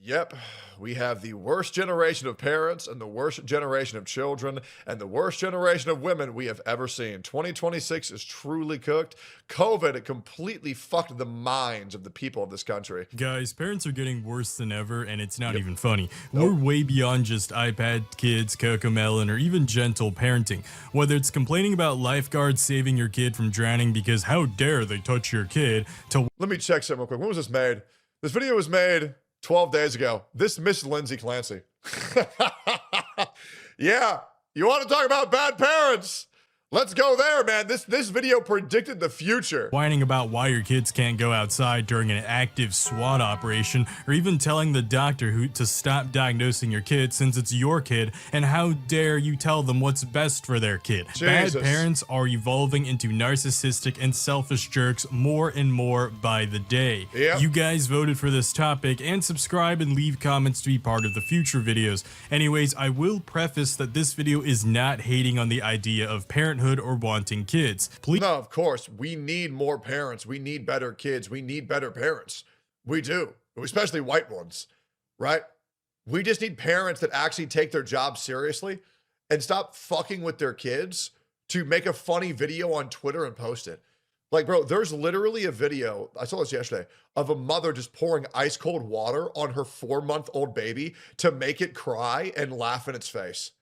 Yep, we have the worst generation of parents and the worst generation of children and the worst generation of women we have ever seen. 2026 is truly cooked. COVID completely fucked the minds of the people of this country. Guys, parents are getting worse than ever, and it's not even funny. We're way beyond just iPad kids, Cocomelon, or even gentle parenting. Whether it's complaining about lifeguards saving your kid from drowning because how dare they touch your kid, to— Let me check something real quick. When was this made? This video was made 12 days ago. This Miss Lindsay Clancy. Yeah, you want to talk about bad parents? Let's go there, man. This video predicted the future. Whining about why your kids can't go outside during an active SWAT operation, or even telling the doctor to stop diagnosing your kid since it's your kid, and how dare you tell them what's best for their kid. Jesus. Bad parents are evolving into narcissistic and selfish jerks more and more by the day. Yep. You guys voted for this topic, and subscribe and leave comments to be part of the future videos. Anyways, I will preface that this video is not hating on the idea of parenthood or wanting kids. Please— No, of course, we need more parents. We need better kids. We need better parents. We do, especially white ones, right? We just need parents that actually take their job seriously and stop fucking with their kids to make a funny video on Twitter and post it. Like, bro, there's literally a video, I saw this yesterday, of a mother just pouring ice cold water on her 4-month-old baby to make it cry and laugh in its face.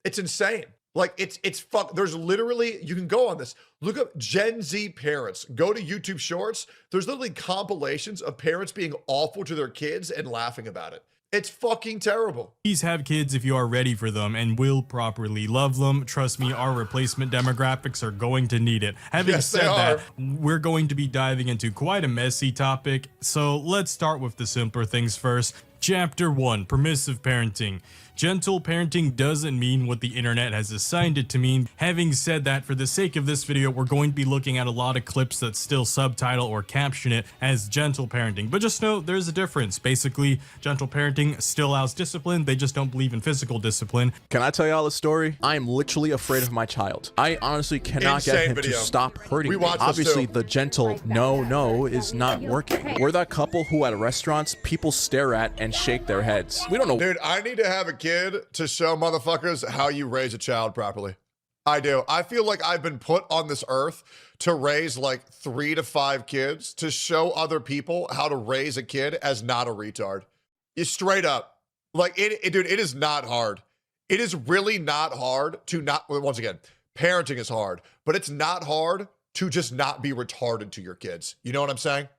It's insane. Like, it's fuck. There's literally, you can go on this. Look up Gen Z parents. Go to YouTube Shorts. There's literally compilations of parents being awful to their kids and laughing about it. It's fucking terrible. Please have kids if you are ready for them and will properly love them. Trust me, our replacement demographics are going to need it. Having said that, we're going to be diving into quite a messy topic. So let's start with the simpler things first. Chapter 1, Permissive Parenting. Gentle parenting doesn't mean what the internet has assigned it to mean. Having said that, for the sake of this video, we're going to be looking at a lot of clips that still subtitle or caption it as gentle parenting. But just know there's a difference. Basically, gentle parenting still allows discipline. They just don't believe in physical discipline. Can I tell y'all a story? I am literally afraid of my child. I honestly cannot get him to stop hurting me. Obviously, the gentle no is not working. We're that couple who at restaurants, people stare at and shake their heads. We don't know. Dude, I need to have a kid to show motherfuckers how you raise a child properly. I do. I feel like I've been put on this earth to raise like 3 to 5 kids to show other people how to raise a kid as not a retard. You straight up. Like, dude, it is not hard. It is really not hard to not, once again, parenting is hard, but it's not hard to just not be retarded to your kids. You know what I'm saying?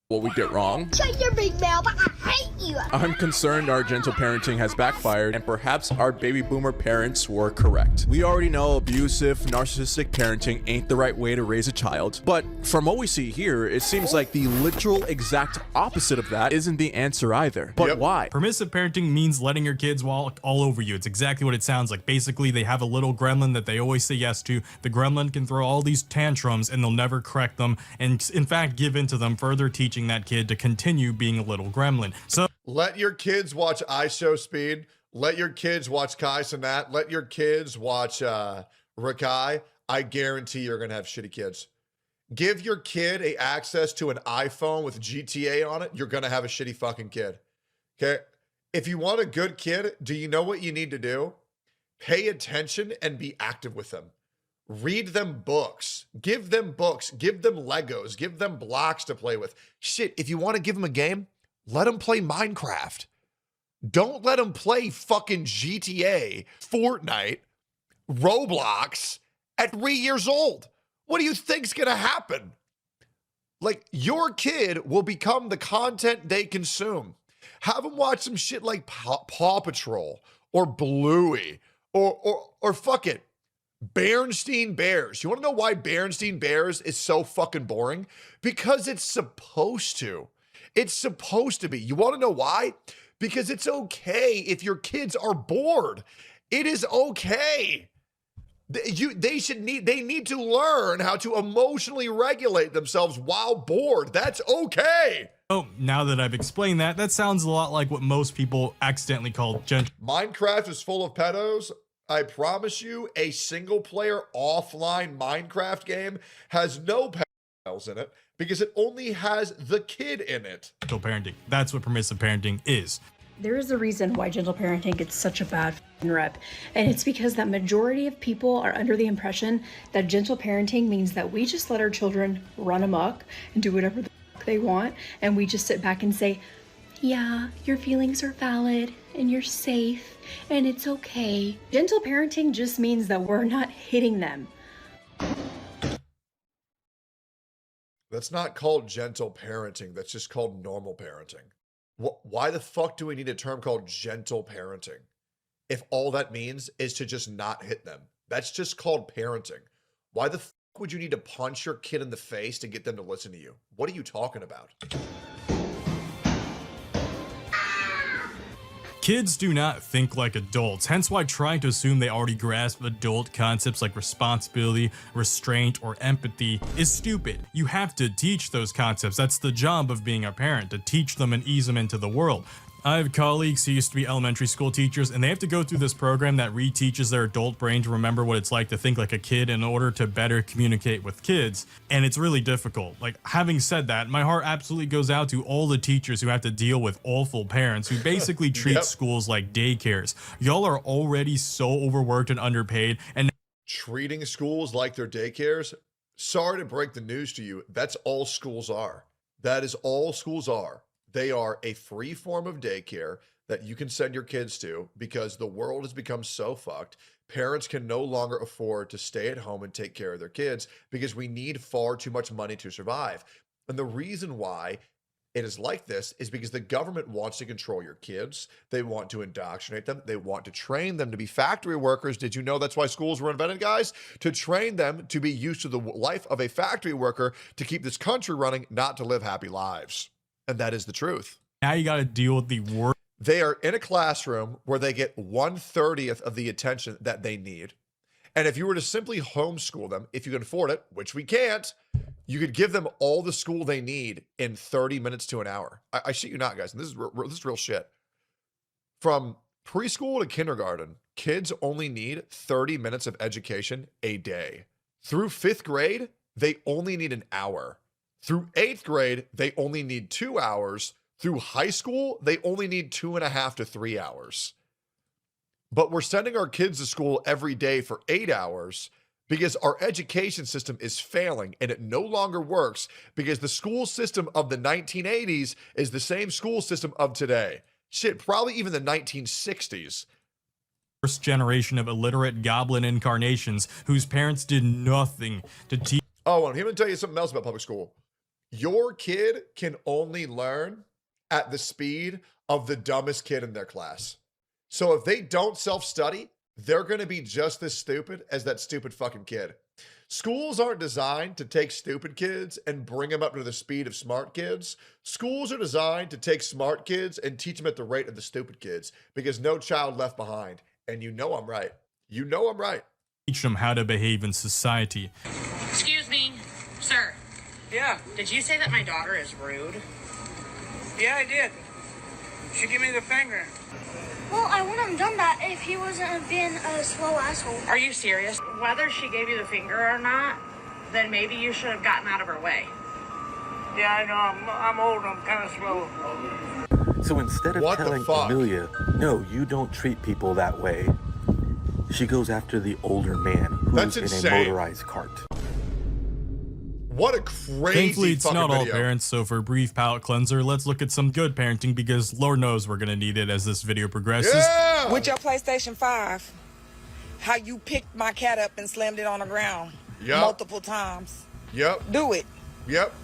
What we did wrong. Shut your big mouth, I hate you. I'm concerned our gentle parenting has backfired and perhaps our baby boomer parents were correct. We already know abusive, narcissistic parenting ain't the right way to raise a child, but from what we see here, it seems like the literal exact opposite of that isn't the answer either. But why? Permissive parenting means letting your kids walk all over you. It's exactly what it sounds like. Basically, they have a little gremlin that they always say yes to. The gremlin can throw all these tantrums and they'll never correct them, and in fact give in to them, further teaching that kid to continue being a little gremlin. So let your kids watch IShowSpeed. Let your kids watch Kai Cenat. Let your kids watch Rakai. I guarantee you're gonna have shitty kids. Give your kid access to an iPhone with GTA on it. You're gonna have a shitty fucking kid. Okay. If you want a good kid, do you know what you need to do? Pay attention and be active with them. Read them books, give them Legos, give them blocks to play with. Shit, if you want to give them a game, let them play Minecraft. Don't let them play fucking GTA, Fortnite, Roblox at 3 years old. What do you think's gonna happen? Like, your kid will become the content they consume. Have them watch some shit like Paw Patrol or Bluey or fuck it, Berenstain Bears. You want to know why Berenstain Bears is so fucking boring? Because it's supposed to. It's supposed to be. You want to know why? Because it's okay if your kids are bored. It is okay. They need to learn how to emotionally regulate themselves while bored. That's okay. Oh, now that I've explained that, that sounds a lot like what most people accidentally call gentle. Minecraft is full of pedos. I promise you, a single-player offline Minecraft game has no pedophiles in it because it only has the kid in it. Parenting. That's what permissive parenting is. There is a reason why gentle parenting gets such a bad rep, and it's because that majority of people are under the impression that gentle parenting means that we just let our children run amok and do whatever the they want, and we just sit back and say, yeah, your feelings are valid and you're safe and it's okay. Gentle parenting just means that we're not hitting them. That's not called gentle parenting. That's just called normal parenting. Why the fuck do we need a term called gentle parenting if all that means is to just not hit them? That's just called parenting. Why the fuck would you need to punch your kid in the face to get them to listen to you? What are you talking about? Kids do not think like adults, hence why trying to assume they already grasp adult concepts like responsibility, restraint, or empathy is stupid. You have to teach those concepts. That's the job of being a parent, to teach them and ease them into the world. I have colleagues who used to be elementary school teachers, and they have to go through this program that reteaches their adult brain to remember what it's like to think like a kid in order to better communicate with kids. And it's really difficult. Like, having said that, my heart absolutely goes out to all the teachers who have to deal with awful parents who basically treat schools like daycares. Y'all are already so overworked and underpaid, and treating schools like their daycares? Sorry to break the news to you. That's all schools are. That is all schools are. They are a free form of daycare that you can send your kids to because the world has become so fucked. Parents can no longer afford to stay at home and take care of their kids because we need far too much money to survive. And the reason why it is like this is because the government wants to control your kids. They want to indoctrinate them. They want to train them to be factory workers. Did you know that's why schools were invented, guys? To train them to be used to the life of a factory worker, to keep this country running, not to live happy lives. And that is the truth. now you got to deal with the worst. They are in a classroom where they get 1/30th of the attention that they need. And if you were to simply homeschool them, if you can afford it, which we can't, you could give them all the school they need in 30 minutes to an hour. I shit you not, guys. And this is real shit. From preschool to kindergarten, kids only need 30 minutes of education a day. Through 5th grade, they only need an hour. Through 8th grade, they only need 2 hours. Through high school, they only need 2.5 to 3 hours. But we're sending our kids to school every day for 8 hours because our education system is failing and it no longer works because the school system of the 1980s is the same school system of today. Shit, probably even the 1960s. First generation of illiterate goblin incarnations whose parents did nothing to teach. Oh, and let me tell you something else about public school. Your kid can only learn at the speed of the dumbest kid in their class. So if they don't self-study, they're going to be just as stupid as that stupid fucking kid. Schools aren't designed to take stupid kids and bring them up to the speed of smart kids. Schools are designed to take smart kids and teach them at the rate of the stupid kids because no child left behind. And you know I'm right. You know I'm right. Teach them how to behave in society. Excuse me, sir. Yeah, Did you say that my daughter is rude? yeah, I did. She gave me the finger. Well, I wouldn't have done that if he wasn't being a slow asshole. Are you serious? Whether she gave you the finger or not, then maybe you should have gotten out of her way. Yeah, I know. I'm old. I'm kind of slow. So instead of What the telling fuck? Amelia, no, you don't treat people that way, she goes after the older man who's That's in insane. a motorized cart. What a crazy Thankfully, it's fucking not all video. parents, so for a brief palate cleanser, let's look at some good parenting because Lord knows we're going to need it as this video progresses. Yeah! With your PlayStation 5, how you picked my cat up and slammed it on the ground Yup. multiple times. Yep. Do it. Yep.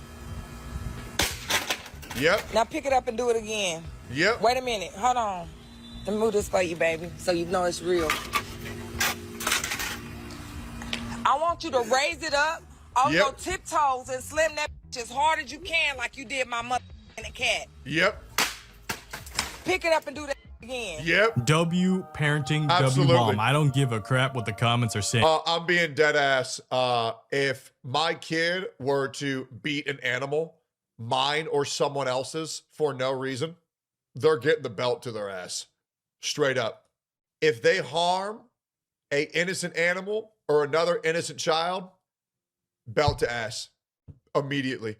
Yep. Now pick it up and do it again. Yep. Wait a minute. Hold on. Let me move this for you, baby, so you know it's real. I want you to raise it up on Yep. your tiptoes and slam that bitch as hard as you can like you did my mother and the cat. Yep. Pick it up and do that again. Yep. W parenting, Absolutely. W mom. I don't give a crap what the comments are saying. I'm being dead ass. If my kid were to beat an animal, mine or someone else's, for no reason, they're getting the belt to their ass. Straight up. If they harm a innocent animal or another innocent child, belt to ass immediately.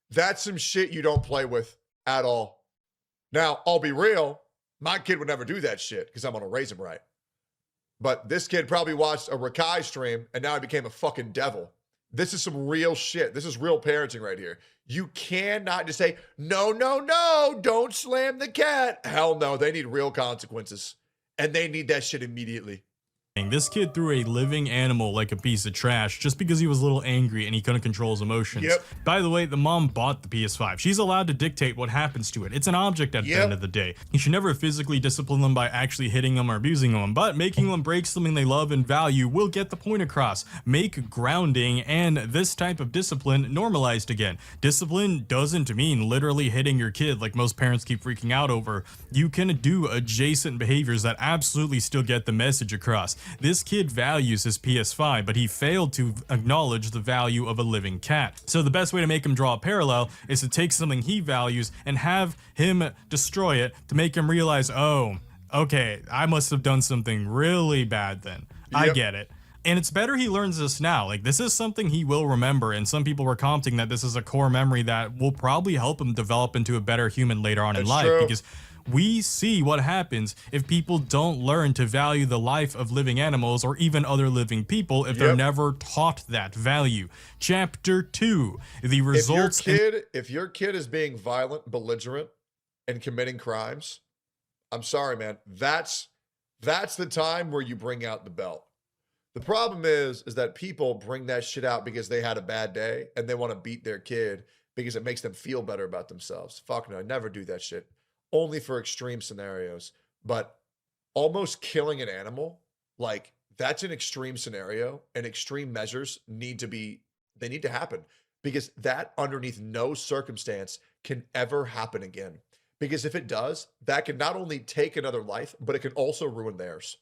That's some shit you don't play with at all. Now, I'll be real. My kid would never do that shit because I'm going to raise him right. But this kid probably watched a Rakai stream and now he became a fucking devil. This is some real shit. This is real parenting right here. You cannot just say, no, no, no, don't slam the cat. Hell no, they need real consequences. And they need that shit immediately. This kid threw a living animal like a piece of trash just because he was a little angry and he couldn't control his emotions. Yep. By the way, the mom bought the PS5. She's allowed to dictate what happens to it. It's an object at the end of the day. You should never physically discipline them by actually hitting them or abusing them, but making them break something they love and value will get the point across. Make grounding and this type of discipline normalized again. Discipline doesn't mean literally hitting your kid like most parents keep freaking out over. You can do adjacent behaviors that absolutely still get the message across. This kid values his PS5, but he failed to acknowledge the value of a living cat. So the best way to make him draw a parallel is to take something he values and have him destroy it to make him realize, oh, okay, I must have done something really bad then. I get it. And it's better he learns this now. Like, this is something he will remember, and some people were commenting that this is a core memory that will probably help him develop into a better human later on in life, because we see what happens if people don't learn to value the life of living animals or even other living people if they're never taught that value. Chapter 2, the results. If your kid is being violent, belligerent, and committing crimes, I'm sorry, man. That's the time where you bring out the belt. The problem is that people bring that shit out because they had a bad day and they want to beat their kid because it makes them feel better about themselves. Fuck no, I never do that shit. Only for extreme scenarios. But almost killing an animal, like, that's an extreme scenario, and extreme measures need to happen, because that underneath no circumstance can ever happen again. Because if it does, that can not only take another life, but it can also ruin theirs.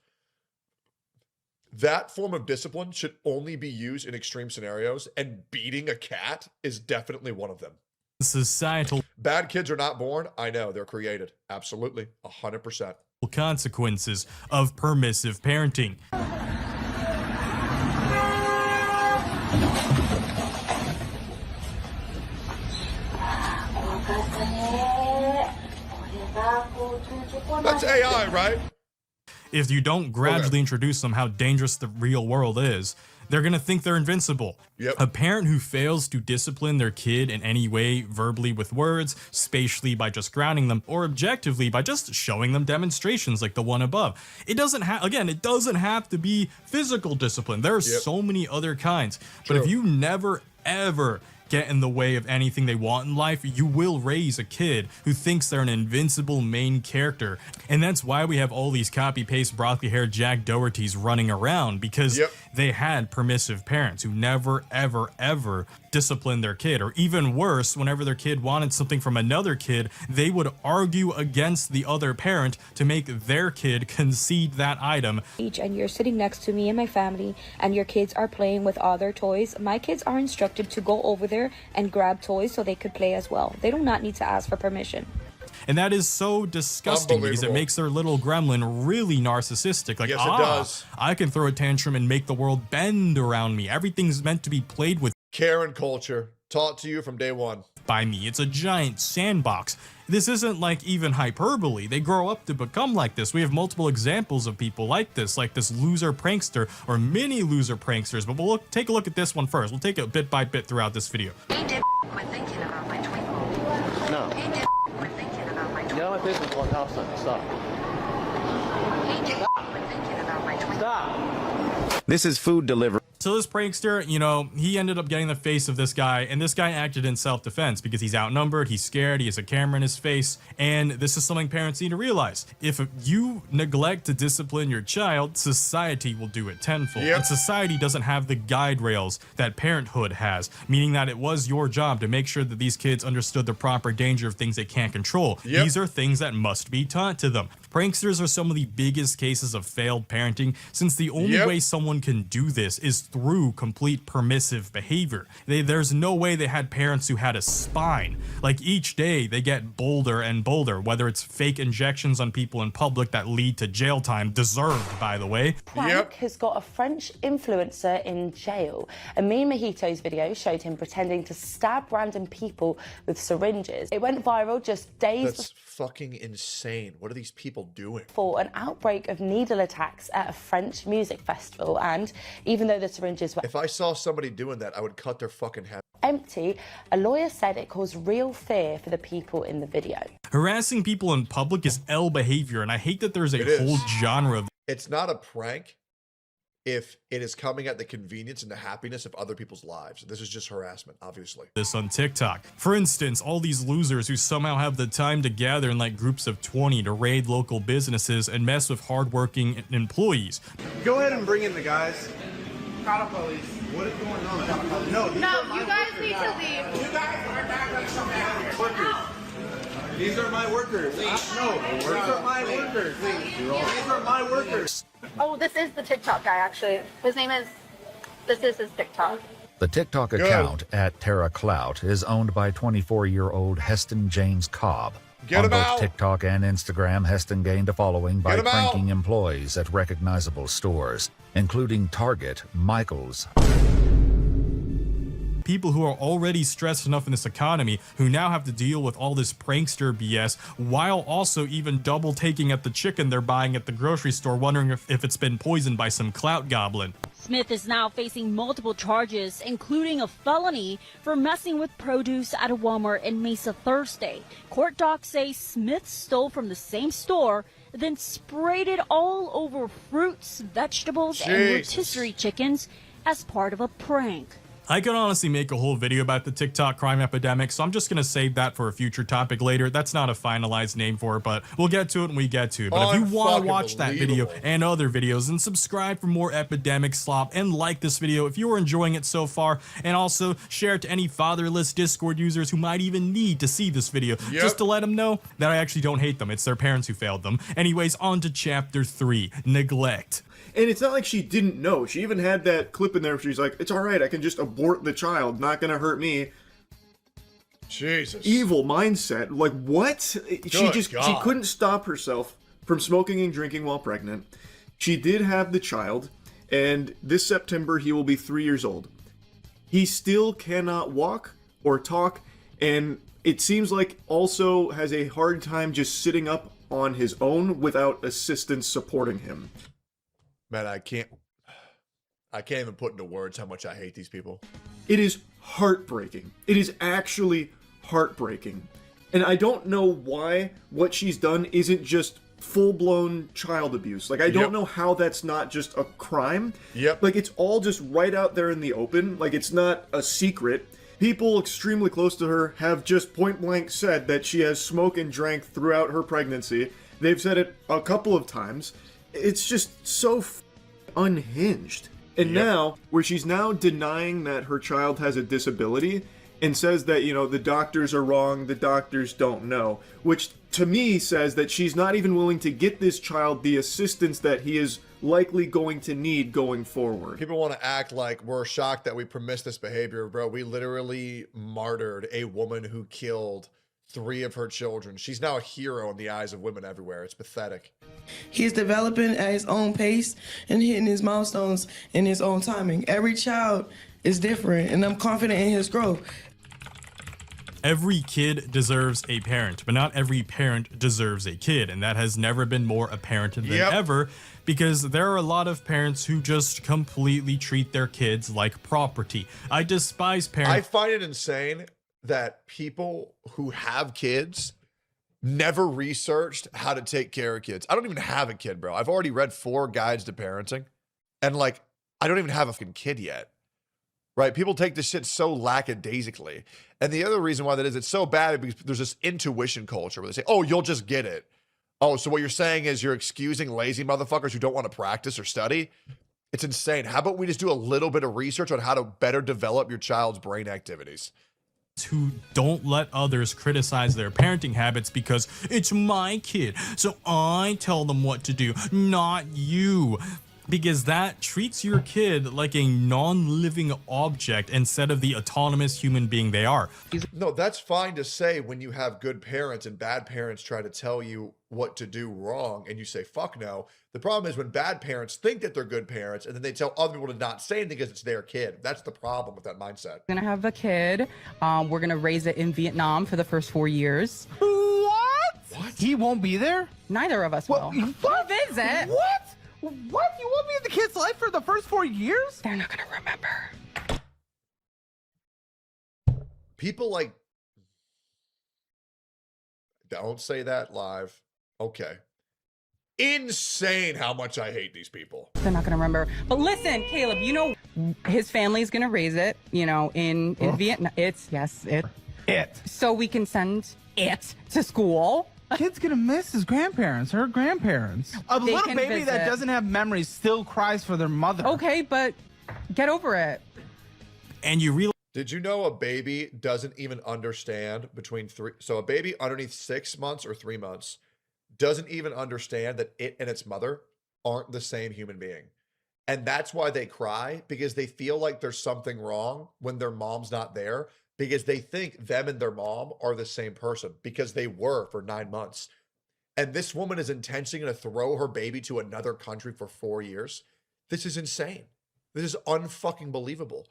That form of discipline should only be used in extreme scenarios, and beating a cat is definitely one of them. Societal bad kids are not born. I know, they're created. Absolutely, 100%. Consequences of permissive parenting. That's AI, right? If you don't gradually introduce them how dangerous the real world is, they're going to think they're invincible. A parent who fails to discipline their kid in any way, verbally with words, spatially by just grounding them, or objectively by just showing them demonstrations like the one above. It doesn't have to be physical discipline. There are so many other kinds. But if you never, ever get in the way of anything they want in life, you will raise a kid who thinks they're an invincible main character. And that's why we have all these copy-paste broccoli-haired Jack Dohertys running around, because they had permissive parents who never, ever, ever disciplined their kid. Or even worse, whenever their kid wanted something from another kid, they would argue against the other parent to make their kid concede that item. And you're sitting next to me and my family, and your kids are playing with other toys. My kids are instructed to go over there and grab toys so they could play as well. They do not need to ask for permission. And that is so disgusting because it makes their little gremlin really narcissistic. Like, it does. I can throw a tantrum and make the world bend around me. Everything's meant to be played with. Karen culture, taught to you from day one. By me. It's a giant sandbox. This isn't like even hyperbole. They grow up to become like this. We have multiple examples of people like this loser prankster or mini loser pranksters. But we'll take a look at this one first. We'll take it bit by bit throughout this video. Hey, dip, quit thinking about my twinkle. No. Hey, dip, quit thinking about my twinkle. Get out of my face with one house on. Stop. Hey, dip, quit thinking about my twinkle. Stop. This is food delivery. So this prankster, you know, he ended up getting the face of this guy, and this guy acted in self-defense because he's outnumbered, he's scared, he has a camera in his face, and this is something parents need to realize. If you neglect to discipline your child, society will do it tenfold. And society doesn't have the guide rails that parenthood has, meaning that it was your job to make sure that these kids understood the proper danger of things they can't control. These are things that must be taught to them. Pranksters are some of the biggest cases of failed parenting, since the only way someone can do this is through complete permissive behavior. There's no way they had parents who had a spine. Like each day they get bolder and bolder, whether it's fake injections on people in public that lead to jail time, deserved by the way. Prank has got a French influencer in jail. Amin Mahito's video showed him pretending to stab random people with syringes. It went viral just days That's fucking insane. What are these people doing? Before an outbreak of needle attacks at a French music festival, and even though the syringes were If I saw somebody doing that, I would cut their fucking head. empty, a lawyer said it caused real fear for the people in the video. Harassing people in public is L behavior, and I hate that there's a whole genre of It's not a prank if it is coming at the convenience and the happiness of other people's lives. This is just harassment, obviously. this on TikTok. For instance, all these losers who somehow have the time to gather in like groups of 20 to raid local businesses and mess with hardworking employees. Go ahead and bring in the guys. Call the police. What is going on? No, you guys need to leave. You guys are not going to come back workers. These are my workers. No, these are my workers. These are my workers. Oh, this is the TikTok guy, actually. This is his TikTok. The TikTok account at Terra Clout is owned by 24-year-old Heston James Cobb. On both TikTok and Instagram, Heston gained a following by pranking employees at recognizable stores, including Target, Michaels. People who are already stressed enough in this economy who now have to deal with all this prankster BS while also even double taking at the chicken they're buying at the grocery store, wondering if it's been poisoned by some clout goblin. Smith is now facing multiple charges, including a felony for messing with produce at a Walmart in Mesa Thursday. Court docs say Smith stole from the same store, then sprayed it all over fruits, vegetables, and rotisserie chickens as part of a prank. I could honestly make a whole video about the TikTok crime epidemic, so I'm just going to save that for a future topic later. That's not a finalized name for it, but we'll get to it when we get to it. But if you want to watch that video and other videos, then subscribe for more epidemic slop and like this video if you are enjoying it so far, and also share it to any fatherless Discord users who might even need to see this video, just to let them know that I actually don't hate them. It's their parents who failed them. Anyways, on to chapter 3, neglect. And it's not like she didn't know. She even had that clip in there where she's like, it's all right, I can just abort the child, not gonna hurt me. Jesus. Evil mindset. Like, what? She couldn't stop herself from smoking and drinking while pregnant. She did have the child, and this September he will be 3 years old. He still cannot walk or talk, and it seems like also has a hard time just sitting up on his own without assistance supporting him. Man, I can't even put into words how much I hate these people. It is heartbreaking. It is actually heartbreaking. And I don't know why what she's done isn't just full-blown child abuse. Like, I don't know how that's not just a crime. Like, it's all just right out there in the open. Like, it's not a secret. People extremely close to her have just point-blank said that she has smoked and drank throughout her pregnancy. They've said it a couple of times. It's just so unhinged. And now, where she's now denying that her child has a disability and says that, you know, the doctors are wrong, the doctors don't know, which to me says that she's not even willing to get this child the assistance that he is likely going to need going forward. People want to act like we're shocked that we permit this behavior, bro. We literally martyred a woman who killed 3 of her children. She's now a hero in the eyes of women everywhere. It's pathetic. He's developing at his own pace and hitting his milestones in his own timing. Every child is different, and I'm confident in his growth. Every kid deserves a parent, but not every parent deserves a kid, and that has never been more apparent than ever, because there are a lot of parents who just completely treat their kids like property. I despise parents. I find it insane that people who have kids never researched how to take care of kids. I don't even have a kid, bro. I've already read 4 guides to parenting, and like, I don't even have a fucking kid yet. Right? People take this shit so lackadaisically. And the other reason why that is, it's so bad because there's this intuition culture where they say, oh, you'll just get it. Oh, so what you're saying is you're excusing lazy motherfuckers who don't want to practice or study? It's insane. How about we just do a little bit of research on how to better develop your child's brain activities? Who don't let others criticize their parenting habits because it's my kid, so I tell them what to do, not you. because that treats your kid like a non-living object instead of the autonomous human being they are. No, that's fine to say when you have good parents and bad parents try to tell you what to do wrong and you say, fuck no. The problem is when bad parents think that they're good parents and then they tell other people to not say anything because it's their kid. That's the problem with that mindset. We're gonna have a kid. We're gonna raise it in Vietnam for the first 4 years. What? He won't be there? Neither of us will. What? We'll visit. What? What? You won't be in the kid's life for the first 4 years? They're not gonna remember. People like, don't say that live. Okay. Insane how much I hate these people. They're not gonna remember. But listen, Caleb, you know his family's gonna raise it, you know, in Vietnam. It. So we can send it to school. Kid's gonna miss his grandparents, her grandparents. A They little can baby that visit. doesn't have memories still cries for their mother. Okay, but get over it. And you realize. Did you know a baby doesn't even understand between so a baby underneath 6 months or 3 months doesn't even understand that it and its mother aren't the same human being. And that's why they cry, because they feel like there's something wrong when their mom's not there, because they think them and their mom are the same person because they were for 9 months. And this woman is intentionally going to throw her baby to another country for 4 years. This is insane. This is unfucking believable.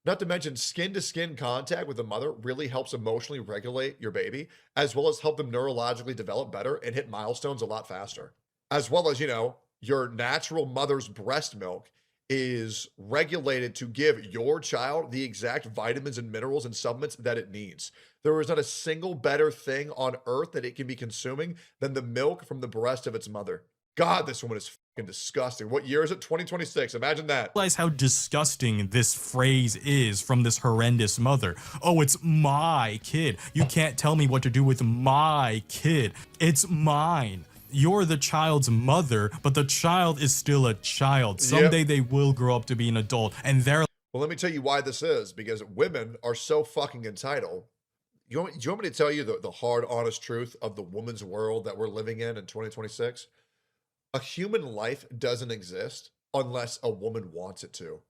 Not to mention skin-to-skin contact with the mother really helps emotionally regulate your baby, as well as help them neurologically develop better and hit milestones a lot faster. As well as, you know, your natural mother's breast milk is regulated to give your child the exact vitamins and minerals and supplements that it needs. There is not a single better thing on earth that it can be consuming than the milk from the breast of its mother. God, this woman is fucking disgusting. What year is it? 2026. Imagine that. Realize how disgusting this phrase is from this horrendous mother. Oh, it's my kid. You can't tell me what to do with my kid. It's mine. You're the child's mother, but the child is still a child. Someday they will grow up to be an adult, and they're. Well, let me tell you why this is, because women are so fucking entitled. Do you want me to tell you the hard, honest truth of the woman's world that we're living in 2026? A human life doesn't exist unless a woman wants it to.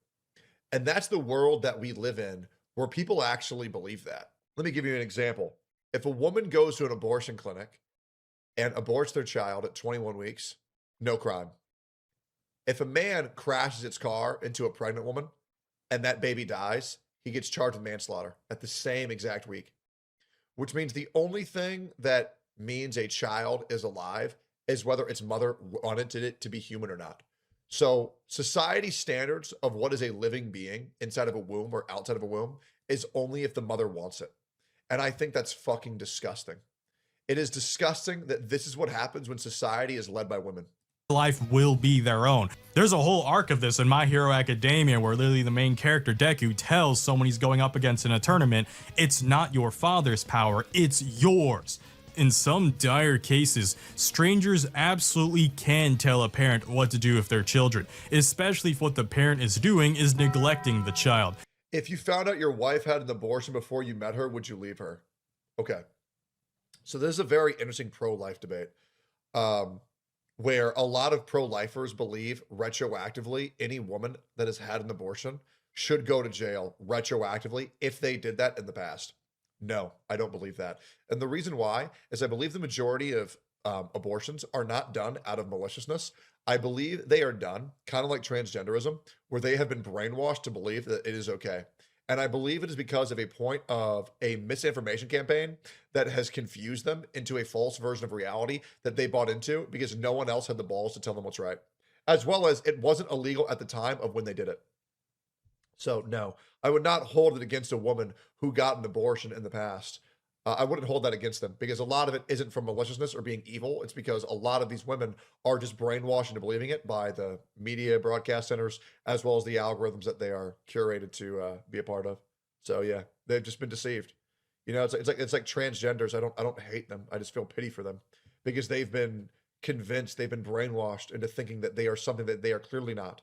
And that's the world that we live in, where people actually believe that. Let me give you an example. If a woman goes to an abortion clinic and aborts their child at 21 weeks, no crime. If a man crashes its car into a pregnant woman and that baby dies, he gets charged with manslaughter at the same exact week. Which means the only thing that means a child is alive is whether its mother wanted it to be human or not. So society's standards of what is a living being inside of a womb or outside of a womb is only if the mother wants it. And I think that's fucking disgusting. It is disgusting that this is what happens when society is led by women. Life will be their own. There's a whole arc of this in My Hero Academia where literally the main character Deku tells someone he's going up against in a tournament, it's not your father's power, it's yours. In some dire cases, strangers absolutely can tell a parent what to do with their children, especially if what the parent is doing is neglecting the child. If you found out your wife had an abortion before you met her, would you leave her? Okay. So this is a very interesting pro-life debate where a lot of pro-lifers believe retroactively any woman that has had an abortion should go to jail retroactively if they did that in the past. No, I don't believe that. And the reason why is I believe the majority of abortions are not done out of maliciousness. I believe they are done kind of like transgenderism, where they have been brainwashed to believe that it is okay. And I believe it is because of a point of a misinformation campaign that has confused them into a false version of reality that they bought into because no one else had the balls to tell them what's right. As well as it wasn't illegal at the time of when they did it. So no, I would not hold it against a woman who got an abortion in the past. I wouldn't hold that against them because a lot of it isn't from maliciousness or being evil. It's because a lot of these women are just brainwashed into believing it by the media broadcast centers, as well as the algorithms that they are curated to be a part of. So yeah, they've just been deceived. You know, it's like transgenders. I don't hate them. I just feel pity for them because they've been convinced, they've been brainwashed into thinking that they are something that they are clearly not.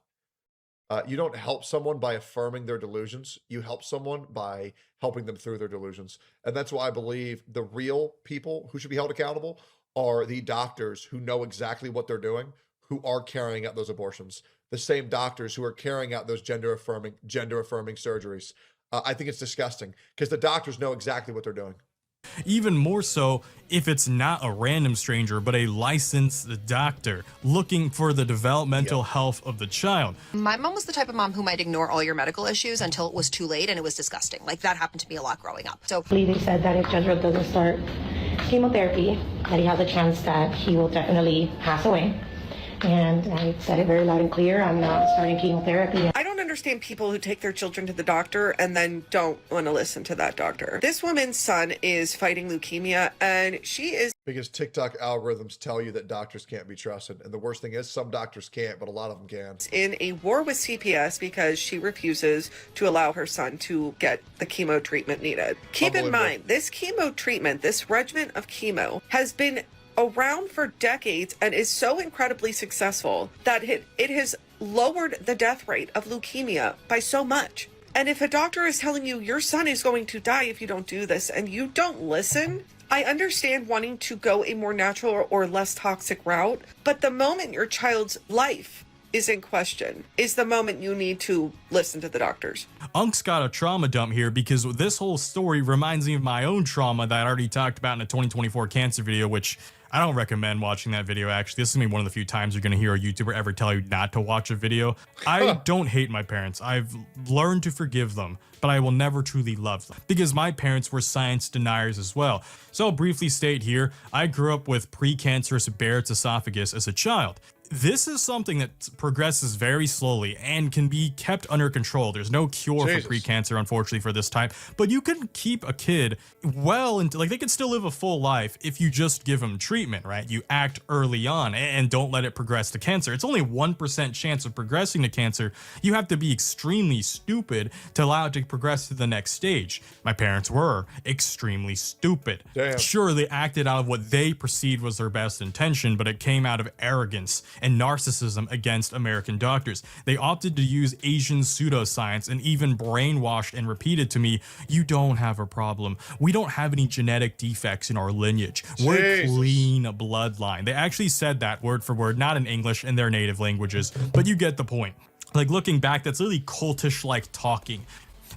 You don't help someone by affirming their delusions. You help someone by helping them through their delusions. And that's why I believe the real people who should be held accountable are the doctors who know exactly what they're doing, who are carrying out those abortions. the same doctors who are carrying out those gender affirming surgeries. I think it's disgusting because the doctors know exactly what they're doing. Even more so if it's not a random stranger, but a licensed doctor looking for the developmental health of the child. My mom was the type of mom who might ignore all your medical issues until it was too late, and it was disgusting. Like, that happened to me a lot growing up. So They said that if Jezreel doesn't start chemotherapy, that he has a chance that he will definitely pass away. And I said it very loud and clear, I'm not starting chemotherapy. I don't understand people who take their children to the doctor and then don't want to listen to that doctor. This woman's son is fighting leukemia, and she is... Because TikTok algorithms tell you that doctors can't be trusted. And the worst thing is some doctors can't, but a lot of them can. in a war with CPS because she refuses to allow her son to get the chemo treatment needed. Keep in mind, this chemo treatment, this regimen of chemo, has been around for decades and is so incredibly successful that it has lowered the death rate of leukemia by so much. And if a doctor is telling you your son is going to die if you don't do this and you don't listen, I understand wanting to go a more natural or less toxic route, but the moment your child's life is in question is the moment you need to listen to the doctors. Unk's got a trauma dump here because this whole story reminds me of my own trauma that I already talked about in a 2024 cancer video, which I don't recommend watching that video. Actually, this is gonna be one of the few times you're gonna hear a YouTuber ever tell you not to watch a video. I don't hate my parents. I've learned to forgive them, but I will never truly love them because my parents were science deniers as well. So I'll briefly state here, I grew up with precancerous Barrett's esophagus as a child. This is something that progresses very slowly and can be kept under control. There's no cure for precancer, unfortunately, for this type, but you can keep a kid well into, like, they can still live a full life if you just give them treatment, right? You act early on and don't let it progress to cancer. It's only 1% chance of progressing to cancer. You have to be extremely stupid to allow it to progress to the next stage. My parents were extremely stupid. Damn. Sure, they acted out of what they perceived was their best intention, but it came out of arrogance and narcissism against American doctors. They opted to use Asian pseudoscience and even brainwashed and repeated to me, you don't have a problem. We don't have any genetic defects in our lineage. We're a clean bloodline. They actually said that word for word, not in English, in their native languages, but you get the point. Like, looking back, that's really cultish-like talking.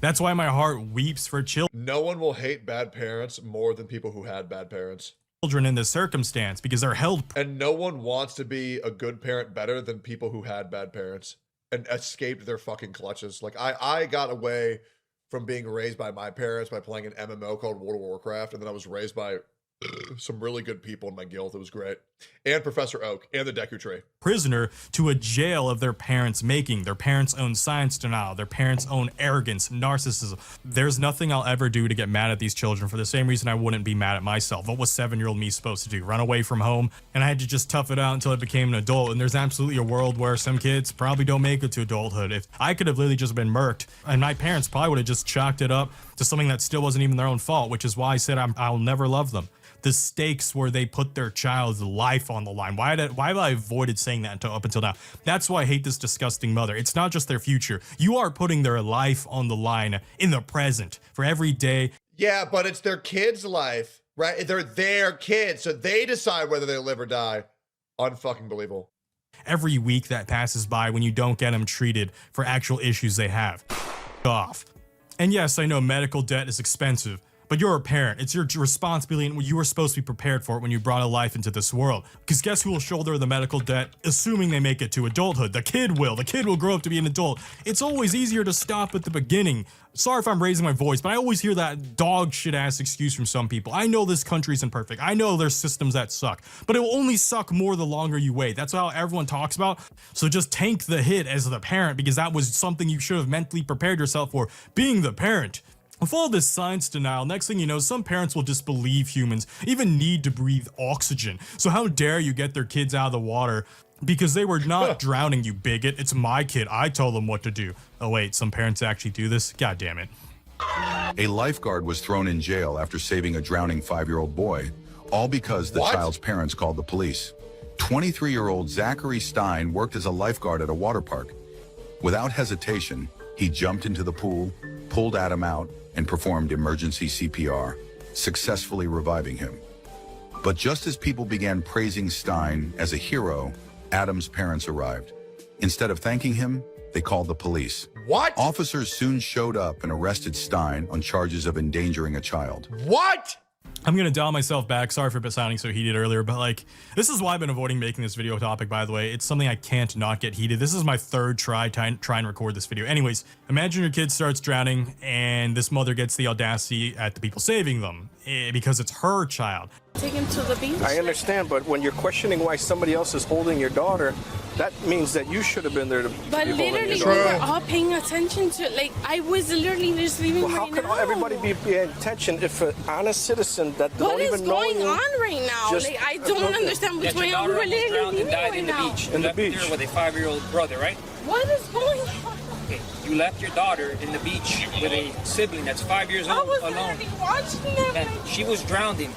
That's why my heart weeps for children. No one will hate bad parents more than people who had bad parents. Children in this circumstance because they're held. And no one wants to be a good parent better than people who had bad parents and escaped their fucking clutches. Like, I got away from being raised by my parents by playing an MMO called World of Warcraft, and then I was raised by some really good people in my guild. It was great. And Professor Oak and the Deku Tree. Prisoner to a jail of their parents' making, their parents' own science denial, their parents' own arrogance, narcissism. There's nothing I'll ever do to get mad at these children for the same reason I wouldn't be mad at myself. What was 7-year-old me supposed to do? Run away from home? And I had to just tough it out until I became an adult. And there's absolutely a world where some kids probably don't make it to adulthood. If I could have literally just been murked, and my parents probably would have just chalked it up to something that still wasn't even their own fault, which is why I said I'll never love them. The stakes where they put their child's life on the line. Why have I avoided saying that up until now? That's why I hate this disgusting mother. It's not just their future. You are putting their life on the line in the present for every day. Yeah, but it's their kid's life, right? They're their kids, so they decide whether they live or die. Unfucking believable. Every week that passes by when you don't get them treated for actual issues they have. Off. And yes, I know medical debt is expensive, but you're a parent. It's your responsibility, and you were supposed to be prepared for it when you brought a life into this world. Because guess who will shoulder the medical debt, assuming they make it to adulthood? The kid will. The kid will grow up to be an adult. It's always easier to stop at the beginning. Sorry if I'm raising my voice, but I always hear that dog shit ass excuse from some people. I know this country isn't perfect. I know there's systems that suck, but it will only suck more the longer you wait. That's how everyone talks about. So just tank the hit as the parent, because that was something you should have mentally prepared yourself for, being the parent. With all this science denial, next thing you know, some parents will disbelieve humans even need to breathe oxygen. So how dare you get their kids out of the water because they were not drowning, you bigot. It's my kid. I tell them what to do. Oh wait, some parents actually do this? God damn it. A lifeguard was thrown in jail after saving a drowning 5-year-old boy, all because the child's parents called the police. 23-year-old Zachary Stein worked as a lifeguard at a water park. Without hesitation, he jumped into the pool, pulled Adam out, and performed emergency CPR, successfully reviving him. But just as people began praising Stein as a hero, Adam's parents arrived. Instead of thanking him, they called the police. What? Officers soon showed up and arrested Stein on charges of endangering a child. What? I'm gonna dial myself back. Sorry for sounding so heated earlier, but like, this is why I've been avoiding making this video topic, by the way. It's something I can't not get heated. This is my third try and record this video. Anyways, imagine your kid starts drowning and this mother gets the audacity at the people saving them because it's her child. Take him to the beach. I understand, but when you're questioning why somebody else is holding your daughter, that means that you should have been there to But be holding literally, your we daughter. were all paying attention to it. Like, I was literally just leaving Well, how right can now. everybody be paying attention if an honest citizen that What don't is even know going you on right now? just- Like, I don't understand what's going on. We were literally leaving right now. In the beach. With a 5-year-old brother, right? What is going on? Okay, you left your daughter in the beach with a sibling that's 5 years I old was alone. literally watching them. And she was drowning.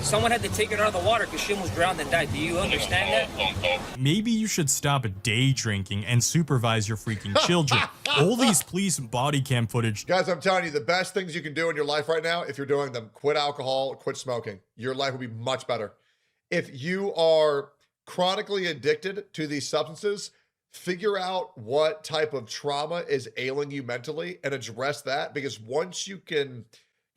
Someone had to take her out of the water because she almost drowned and died. Do you understand that? Maybe you should stop day drinking and supervise your freaking children. All these police body cam footage. Guys, I'm telling you, the best things you can do in your life right now, if you're doing them, quit alcohol, quit smoking. Your life will be much better. If you are chronically addicted to these substances, figure out what type of trauma is ailing you mentally and address that, because once you can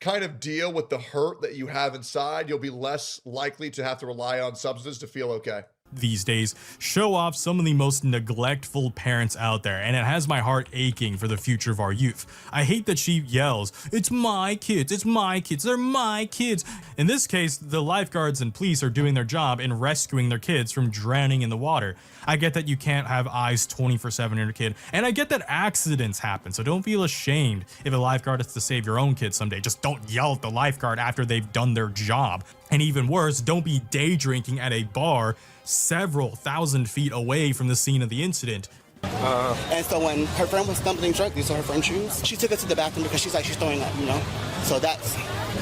kind of deal with the hurt that you have inside, you'll be less likely to have to rely on substances to feel okay. These days show off some of the most neglectful parents out there, and it has my heart aching for the future of our youth. I hate that she yells, "It's my kids, it's my kids, they're my kids." In this case, the lifeguards and police are doing their job in rescuing their kids from drowning in the water. I get that you can't have eyes 24/7 on your kid, and I get that accidents happen, so don't feel ashamed if a lifeguard has to save your own kid someday. Just don't yell at the lifeguard after they've done their job. And even worse, don't be day drinking at a bar several thousand feet away from the scene of the incident. And so when her friend was stumbling drunk, these are her friend's shoes. She took her to the bathroom because she's throwing up, you know? So that's,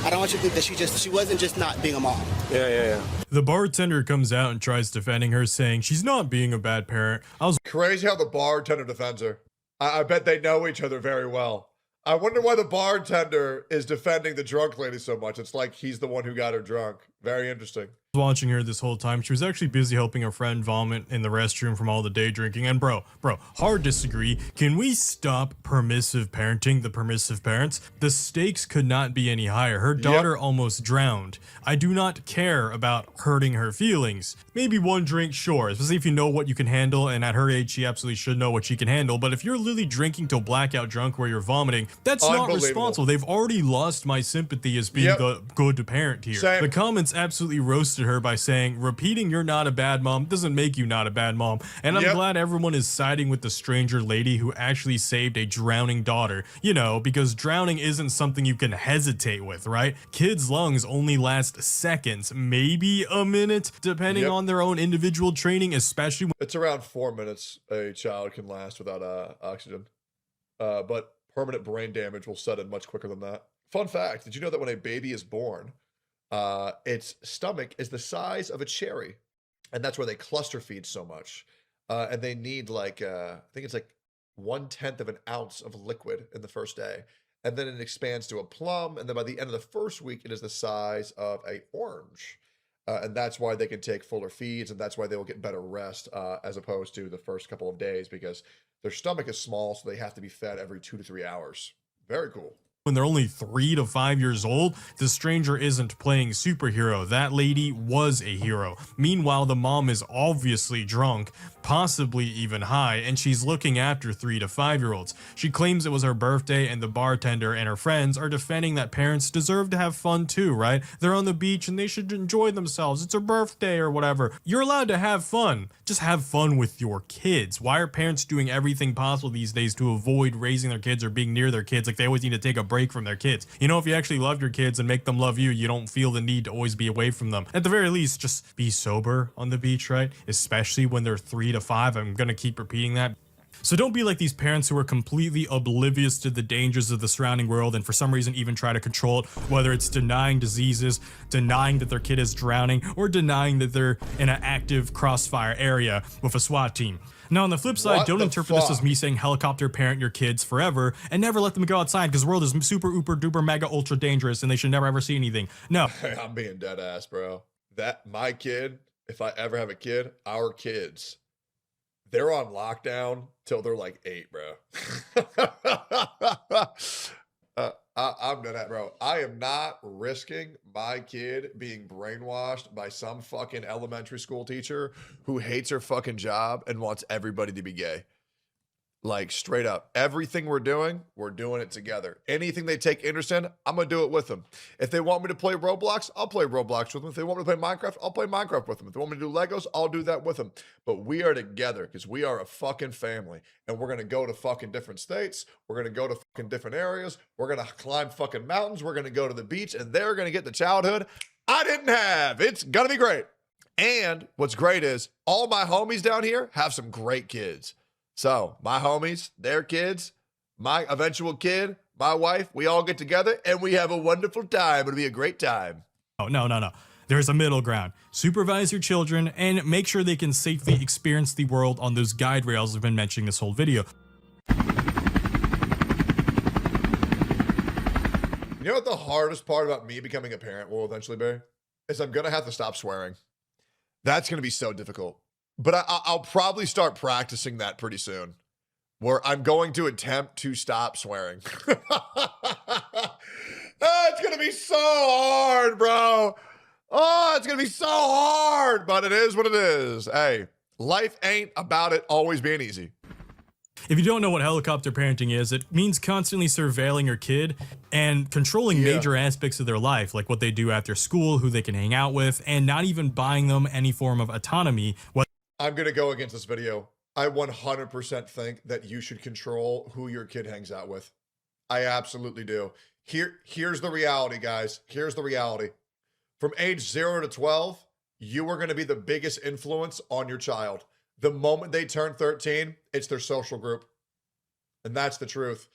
I don't want you to think that she wasn't just not being a mom. Yeah. The bartender comes out and tries defending her, saying she's not being a bad parent. I was crazy how the bartender defends her. I bet they know each other very well. I wonder why the bartender is defending the drunk lady so much. It's like he's the one who got her drunk. Very interesting. Watching her this whole time. She was actually busy helping a friend vomit in the restroom from all the day drinking. And bro, hard disagree. Can we stop permissive parenting, the permissive parents? The stakes could not be any higher. Her daughter almost drowned. I do not care about hurting her feelings. Maybe one drink, sure, especially if you know what you can handle, and at her age, she absolutely should know what she can handle. But if you're literally drinking till blackout drunk where you're vomiting, that's not responsible. They've already lost my sympathy as being the good parent here. Same. The comments absolutely roasted her by saying, repeating you're not a bad mom doesn't make you not a bad mom. And I'm glad everyone is siding with the stranger lady who actually saved a drowning daughter. You know, because drowning isn't something you can hesitate with, right? Kids' lungs only last seconds, maybe a minute, depending on their own individual training, especially when it's around 4 minutes a child can last without oxygen. But permanent brain damage will set in much quicker than that. Fun fact, did you know that when a baby is born, its stomach is the size of a cherry, and that's where they cluster feed so much, and they need like I think it's like 1/10 of an ounce of liquid in the first day, and then it expands to a plum, and then by the end of the first week it is the size of a orange, and that's why they can take fuller feeds, and that's why they will get better rest as opposed to the first couple of days, because their stomach is small, so they have to be fed every 2 to 3 hours. Very cool. When they're only 3 to 5 years old, the stranger isn't playing superhero. That lady was a hero. Meanwhile, the mom is obviously drunk, possibly even high, and she's looking after 3 to 5-year-olds. She claims it was her birthday, and the bartender and her friends are defending that parents deserve to have fun too, right? They're on the beach and they should enjoy themselves. It's her birthday or whatever. You're allowed to have fun. Just have fun with your kids. Why are parents doing everything possible these days to avoid raising their kids or being near their kids? Like they always need to take a break from their kids. You know, if you actually love your kids and make them love you, you don't feel the need to always be away from them. At the very least, just be sober on the beach, right? Especially when they're 3 to 5. I'm gonna keep repeating that. So don't be like these parents who are completely oblivious to the dangers of the surrounding world and for some reason even try to control it, whether it's denying diseases, denying that their kid is drowning, or denying that they're in an active crossfire area with a SWAT team. Now, on the flip side, don't interpret this as me saying helicopter parent your kids forever and never let them go outside because the world is super, uber, duper, mega, ultra dangerous and they should never ever see anything. No. I'm being dead ass, bro. That my kid, if I ever have a kid, our kids they're on lockdown till they're like 8, bro. I'm done that, bro. I am not risking my kid being brainwashed by some fucking elementary school teacher who hates her fucking job and wants everybody to be gay. Like, straight up. Everything we're doing it together. Anything they take interest in, I'm going to do it with them. If they want me to play Roblox, I'll play Roblox with them. If they want me to play Minecraft, I'll play Minecraft with them. If they want me to do Legos, I'll do that with them. But we are together because we are a fucking family. And we're going to go to fucking different states. We're going to go to fucking different areas. We're going to climb fucking mountains. We're going to go to the beach. And they're going to get the childhood I didn't have. It's going to be great. And what's great is all my homies down here have some great kids. So my homies, their kids, my eventual kid, my wife, we all get together and we have a wonderful time. It'll be a great time. Oh, no. There's a middle ground. Supervise your children and make sure they can safely experience the world on those guide rails I've been mentioning this whole video. You know what the hardest part about me becoming a parent will eventually be? Is I'm going to have to stop swearing. That's going to be so difficult. But I'll probably start practicing that pretty soon, where I'm going to attempt to stop swearing. It's going to be so hard, bro. Oh, it's going to be so hard, but it is what it is. Hey, life ain't about it always being easy. If you don't know what helicopter parenting is, it means constantly surveilling your kid and controlling major aspects of their life, like what they do after school, who they can hang out with, and not even buying them any form of autonomy. I'm going to go against this video. I 100% think that you should control who your kid hangs out with. I absolutely do. Here's the reality, guys. Here's the reality. From age 0 to 12, you are going to be the biggest influence on your child. The moment they turn 13, it's their social group. And that's the truth.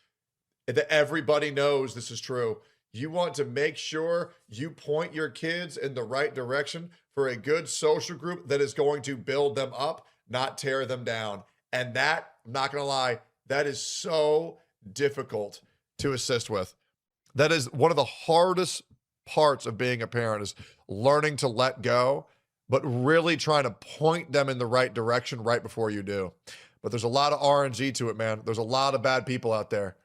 Everybody knows this is true. You want to make sure you point your kids in the right direction for a good social group that is going to build them up, not tear them down. And that, I'm not going to lie, that is so difficult to assist with. That is one of the hardest parts of being a parent, is learning to let go, but really trying to point them in the right direction right before you do. But there's a lot of RNG to it, man. There's a lot of bad people out there.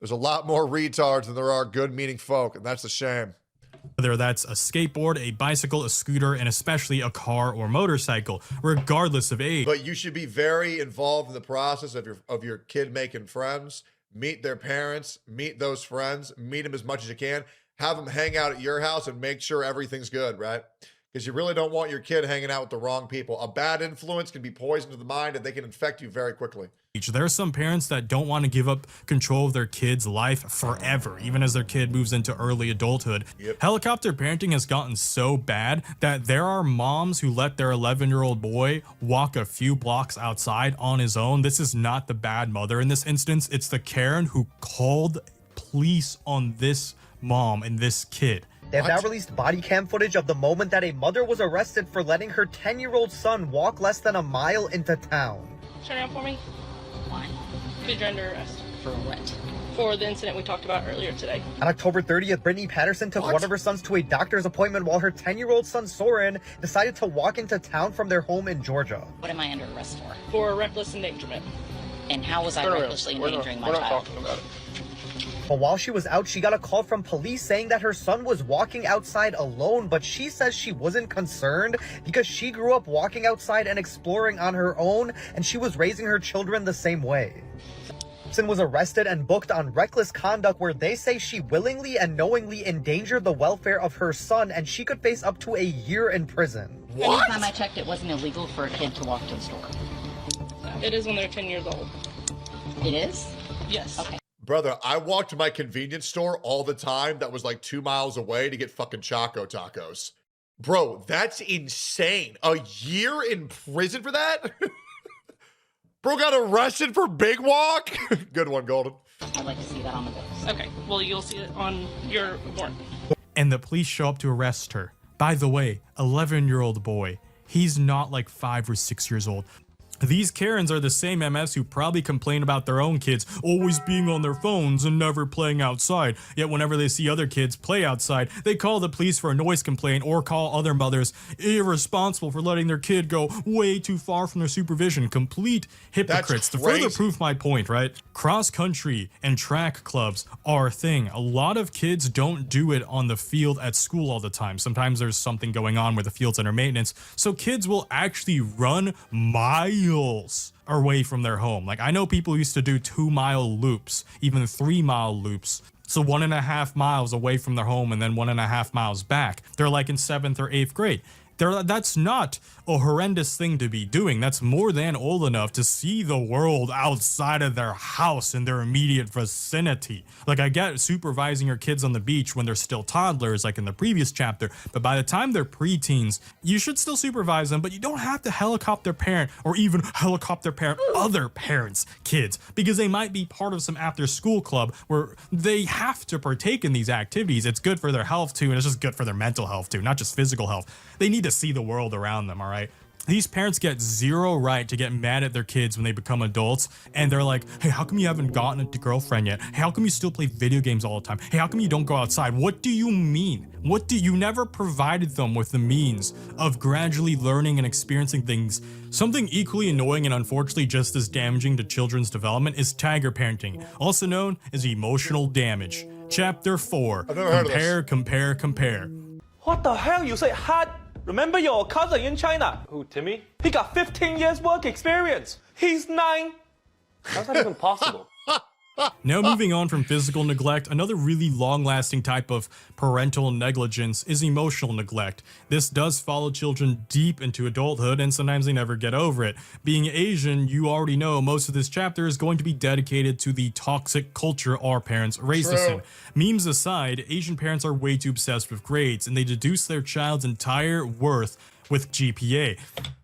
There's a lot more retards than there are good meaning folk, and that's a shame. Whether that's a skateboard, a bicycle, a scooter, and especially a car or motorcycle, regardless of age. But you should be very involved in the process of your kid making friends. Meet their parents, meet those friends, meet them as much as you can. Have them hang out at your house and make sure everything's good, right? Because you really don't want your kid hanging out with the wrong people. A bad influence can be poison to the mind and they can infect you very quickly. There are some parents that don't want to give up control of their kid's life forever, even as their kid moves into early adulthood. Helicopter parenting has gotten so bad that there are moms who let their 11-year-old boy walk a few blocks outside on his own. This is not the bad mother in this instance. It's the Karen who called police on this mom and this kid. They have now released body cam footage of the moment that a mother was arrested for letting her 10-year-old son walk less than a mile into town. Turn around for me. Why? Because you're under arrest. For what? For the incident we talked about earlier today. On October 30th, Brittany Patterson took one of her sons to a doctor's appointment while her 10-year-old son Soren decided to walk into town from their home in Georgia. What am I under arrest for? For reckless endangerment. And how was I recklessly endangering my child? We're not talking about it. But while she was out, she got a call from police saying that her son was walking outside alone, but she says she wasn't concerned because she grew up walking outside and exploring on her own, and she was raising her children the same way. Patterson was arrested and booked on reckless conduct, where they say she willingly and knowingly endangered the welfare of her son, and she could face up to a year in prison. What? Anytime I checked, it wasn't illegal for a kid to walk to the store. It is when they're 10 years old. It is? Yes. Okay. Brother, I walked to my convenience store all the time that was like 2 miles away to get fucking Choco Tacos. Bro, that's insane. A year in prison for that? Bro got arrested for Big Walk? Good one, Golden. I'd like to see that on the books. Okay, well, you'll see it on your warrant. And the police show up to arrest her. By the way, 11-year-old boy. He's not like 5 or 6 years old. These Karens are the same MFs who probably complain about their own kids always being on their phones and never playing outside. Yet whenever they see other kids play outside, they call the police for a noise complaint or call other mothers irresponsible for letting their kid go way too far from their supervision. Complete hypocrites. To further prove my point, right? Cross country and track clubs are a thing. A lot of kids don't do it on the field at school all the time. Sometimes there's something going on where the field's under maintenance. So kids will actually run miles away from their home. Like I know people used to do 2-mile loops, even 3-mile loops. So 1.5 miles away from their home and then 1.5 miles back. They're like in 7th or 8th grade. That's not a horrendous thing to be doing. That's more than old enough to see the world outside of their house in their immediate vicinity. Like I get supervising your kids on the beach when they're still toddlers, like in the previous chapter, but by the time they're preteens, you should still supervise them, but you don't have to helicopter parent or even helicopter parent other parents' kids, because they might be part of some after school club where they have to partake in these activities. It's good for their health too, and it's just good for their mental health too, not just physical health. They need to see the world around them, all right? These parents get zero right to get mad at their kids when they become adults, and they're like, hey, how come you haven't gotten a girlfriend yet? Hey, how come you still play video games all the time? Hey, how come you don't go outside? What do you mean? You never provided them with the means of gradually learning and experiencing things. Something equally annoying and unfortunately just as damaging to children's development is tiger parenting, also known as emotional damage. Chapter 4, compare. What the hell? You say hard? Remember your cousin in China? Who, Timmy? He got 15 years work experience. He's 9. How's that even possible? Now moving on from physical neglect, another really long-lasting type of parental negligence is emotional neglect. This does follow children deep into adulthood, and sometimes they never get over it. Being Asian, you already know most of this chapter is going to be dedicated to the toxic culture our parents raised us in. Memes aside, Asian parents are way too obsessed with grades, and they deduce their child's entire worth with GPA.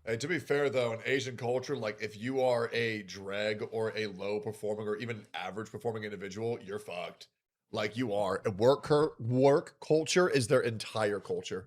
Hey, to be fair though, in Asian culture, like if you are a dreg or a low performing or even average performing individual, you're fucked. Like you are. Work culture is their entire culture.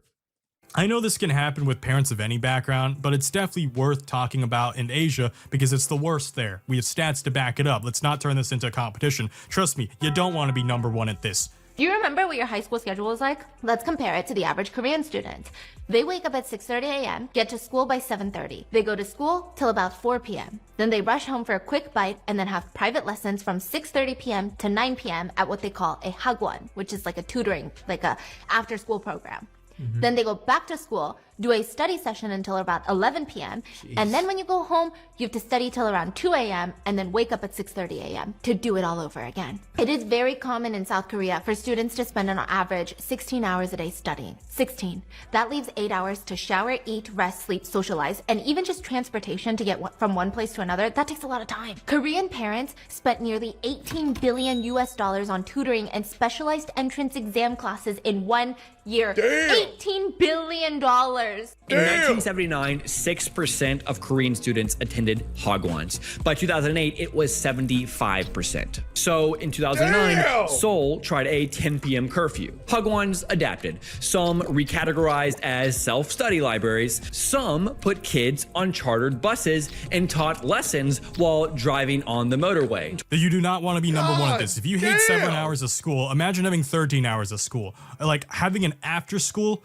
I know this can happen with parents of any background, but it's definitely worth talking about in Asia because it's the worst there. We have stats to back it up. Let's not turn this into a competition. Trust me, you don't want to be number one at this. Do you remember what your high school schedule was like? Let's compare it to the average Korean student. They wake up at 6:30 a.m., get to school by 7:30. They go to school till about 4 p.m. Then they rush home for a quick bite and then have private lessons from 6:30 p.m. to 9 p.m. at what they call a hagwon, which is like a tutoring, like a after school program. Then they go back to school, do a study session until about 11 p.m. And then when you go home, you have to study till around 2 a.m. and then wake up at 6:30 a.m. to do it all over again. It is very common in South Korea for students to spend on average 16 hours a day studying. 16. That leaves 8 hours to shower, eat, rest, sleep, socialize, and even just transportation to get from one place to another. That takes a lot of time. Korean parents spent nearly $18 billion on tutoring and specialized entrance exam classes in 1 year. Damn. $18 billion. In 1979, 6% of Korean students attended hagwons. By 2008, it was 75%. So in 2009, Seoul tried a 10 p.m. curfew. Hagwons adapted. Some recategorized as self-study libraries. Some put kids on chartered buses and taught lessons while driving on the motorway. You do not want to be number one at this. If you hate 7 hours of school, imagine having 13 hours of school. Like having an after school.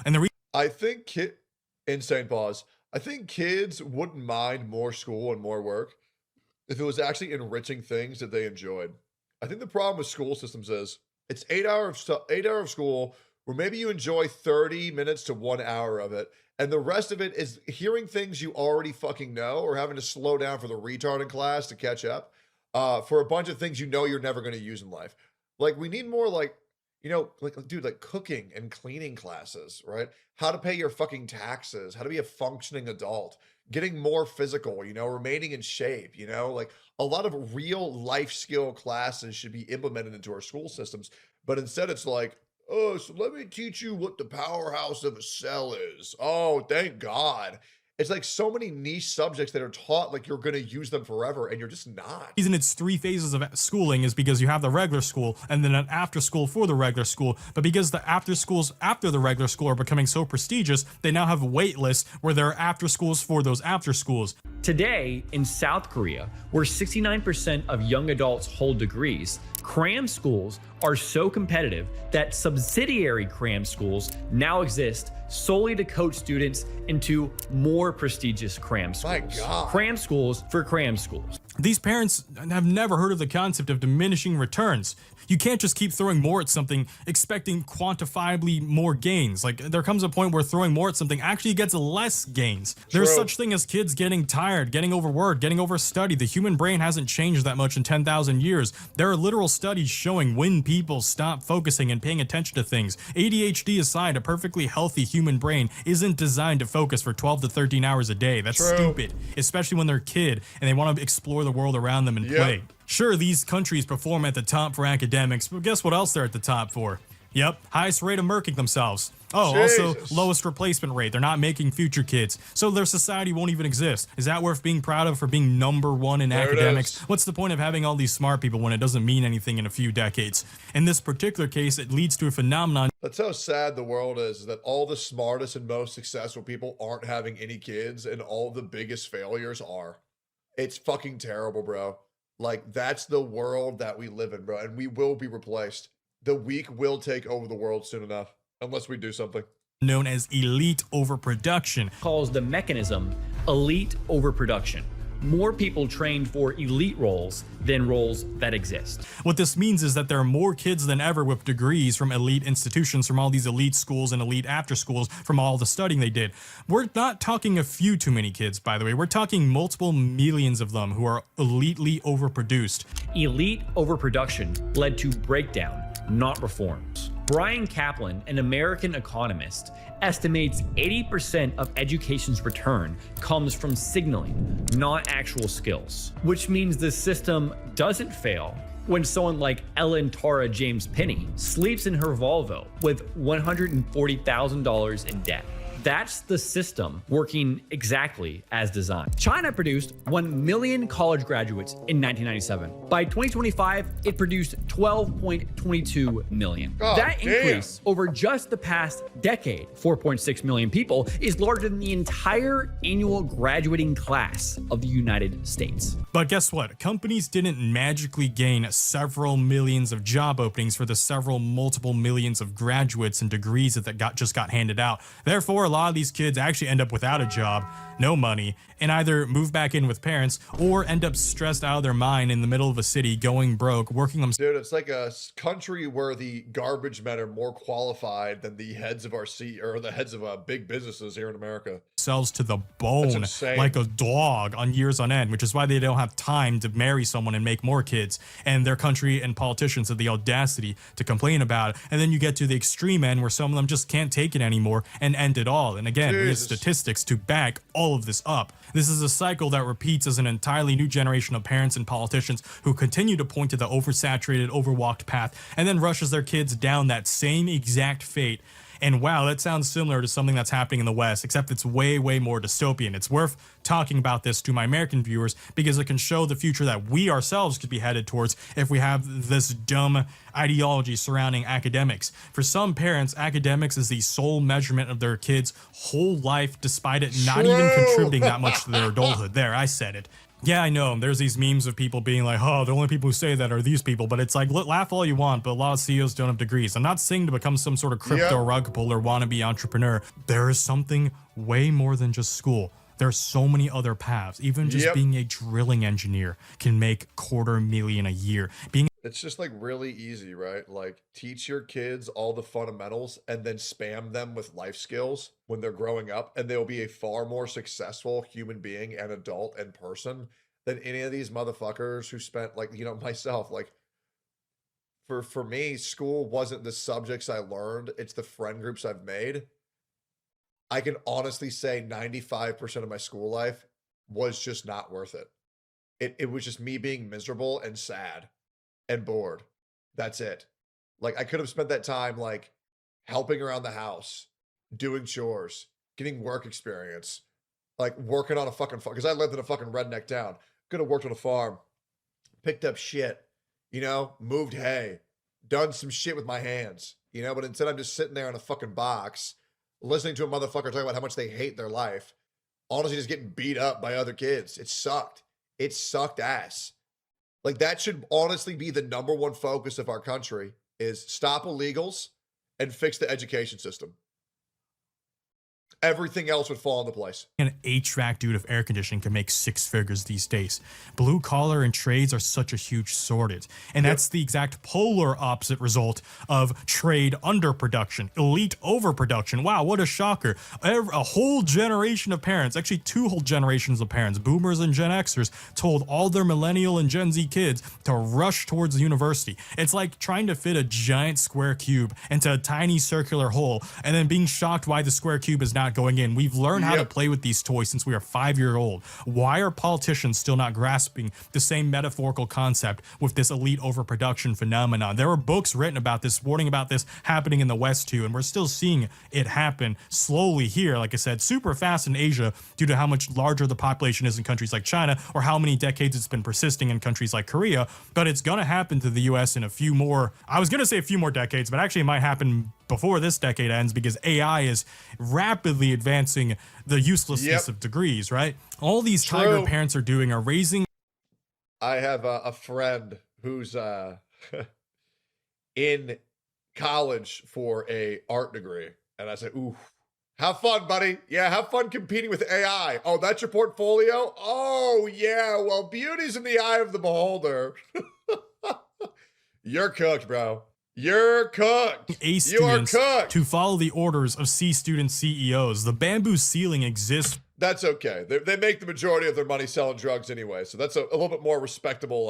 And I think insane pause. I think kids wouldn't mind more school and more work if it was actually enriching things that they enjoyed. I think the problem with school systems is it's 8 hours of school where maybe you enjoy 30 minutes to 1 hour of it, and the rest of it is hearing things you already fucking know or having to slow down for the retard in class to catch up for a bunch of things you know you're never going to use in life. Like we need more like, you know, like cooking and cleaning classes, right? How to pay your fucking taxes, how to be a functioning adult, getting more physical, you know, remaining in shape, you know, like a lot of real life skill classes should be implemented into our school systems. But instead it's like, oh, so let me teach you what the powerhouse of a cell is. Oh, thank God. It's like so many niche subjects that are taught like you're going to use them forever, and you're just not. The reason it's 3 phases of schooling is because you have the regular school and then an after school for the regular school. But because the after schools after the regular school are becoming so prestigious, they now have wait lists where there are after schools for those after schools. Today, in South Korea, where 69% of young adults hold degrees, cram schools are so competitive that subsidiary cram schools now exist solely to coach students into more prestigious cram schools. My God. Cram schools for cram schools. These parents have never heard of the concept of diminishing returns. You can't just keep throwing more at something expecting quantifiably more gains. Like, there comes a point where throwing more at something actually gets less gains. There's such thing as kids getting tired, getting overworked, getting overstudied. The human brain hasn't changed that much in 10,000 years. There are literal studies showing when people stop focusing and paying attention to things. ADHD aside, a perfectly healthy human brain isn't designed to focus for 12 to 13 hours a day. That's stupid, especially when they're a kid and they want to explore the world around them and play. Sure, these countries perform at the top for academics, but guess what else they're at the top for? Yep, highest rate of murking themselves. Oh, also lowest replacement rate. They're not making future kids, so their society won't even exist. Is that worth being proud of for being #1 in academics? What's the point of having all these smart people when it doesn't mean anything in a few decades? In this particular case, it leads to a phenomenon. That's how sad the world is, that all the smartest and most successful people aren't having any kids, and all the biggest failures are. It's fucking terrible, bro. Like, that's the world that we live in, bro, and we will be replaced. The weak will take over the world soon enough, unless we do something. Known as elite overproduction. Calls the mechanism elite overproduction. More people trained for elite roles than roles that exist. What this means is that there are more kids than ever with degrees from elite institutions, from all these elite schools and elite after schools, from all the studying they did. We're not talking a few too many kids, by the way. We're talking multiple millions of them who are elitely overproduced. Elite overproduction led to breakdown, not reforms. Brian Kaplan, an American economist, estimates 80% of education's return comes from signaling, not actual skills, which means the system doesn't fail when someone like Ellen Tara James Penny sleeps in her Volvo with $140,000 in debt. That's the system working exactly as designed. China produced 1 million college graduates in 1997. By 2025, it produced 12.22 million. That increase over just the past decade, 4.6 million people, is larger than the entire annual graduating class of the United States. But guess what? Companies didn't magically gain several millions of job openings for the multiple millions of graduates and degrees that just got handed out. Therefore, a lot of these kids actually end up without a job, no money, and either move back in with parents or end up stressed out of their mind in the middle of a city, going broke, working on. Dude, it's like a country where the garbage men are more qualified than the heads of the heads of big businesses here in America. Themselves to the bone like a dog on years on end, which is why they don't have time to marry someone and make more kids, and their country and politicians have the audacity to complain about it. And then you get to the extreme end where some of them just can't take it anymore and end it all. And again, we have statistics to back all of this up. This is a cycle that repeats as an entirely new generation of parents and politicians who continue to point to the oversaturated, overwalked path and then rushes their kids down that same exact fate. And wow, that sounds similar to something that's happening in the West, except it's way, way more dystopian. It's worth talking about this to my American viewers because it can show the future that we ourselves could be headed towards if we have this dumb ideology surrounding academics. For some parents, academics is the sole measurement of their kids' whole life, despite it not even contributing that much to their adulthood. There, I said it. Yeah, I know. There's these memes of people being like, oh, the only people who say that are these people. But it's like, laugh all you want, but a lot of CEOs don't have degrees. I'm not saying to become some sort of crypto rug puller wannabe entrepreneur. There is something way more than just school. There are so many other paths. Even just being a drilling engineer can make $250,000 a year. It's just like really easy, right? Like, teach your kids all the fundamentals and then spam them with life skills when they're growing up, and they'll be a far more successful human being and adult and person than any of these motherfuckers who spent, like, you know, myself, like, for me, school wasn't the subjects I learned, it's the friend groups I've made. I can honestly say 95% of my school life was just not worth it. It was just me being miserable and sad and bored. That's it. Like, I could have spent that time like helping around the house, doing chores, getting work experience, like working on a fucking farm, because I lived in a fucking redneck town. Could have worked on a farm, picked up shit, you know, moved hay, done some shit with my hands, you know, but instead I'm just sitting there in a fucking box listening to a motherfucker talk about how much they hate their life, honestly just getting beat up by other kids. It sucked. It sucked ass. Like, that should honestly be the number one focus of our country, is stop illegals and fix the education system. Everything else would fall into place. An HVAC dude of air conditioning can make 6 figures these days. Blue collar and trades are such a huge shortage. And that's the exact polar opposite result of trade underproduction, elite overproduction. Wow, what a shocker. A whole generation of parents, actually 2 whole generations of parents, boomers and Gen Xers, told all their millennial and Gen Z kids to rush towards the university. It's like trying to fit a giant square cube into a tiny circular hole and then being shocked why the square cube is not going in. We've learned how to play with these toys since we are 5 years old. Why are politicians still not grasping the same metaphorical concept with this elite overproduction phenomenon? There were books written about this, warning about this happening in the West too, and we're still seeing it happen slowly here, like I said, super fast in Asia due to how much larger the population is in countries like China, or how many decades it's been persisting in countries like Korea. But it's gonna happen to the US in a few more, I was gonna say a few more decades, but actually it might happen before this decade ends, because AI is rapidly advancing the uselessness of degrees, right? All these tiger parents are doing are raising. I have a friend who's in college for a art degree, and I said, ooh, have fun, buddy. Yeah, have fun competing with AI. Oh, that's your portfolio? Oh, yeah, well, beauty's in the eye of the beholder. You're cooked, bro. You're cooked. A students to follow the orders of C student CEOs. The bamboo ceiling exists. That's okay. They make the majority of their money selling drugs anyway, so that's a little bit more respectable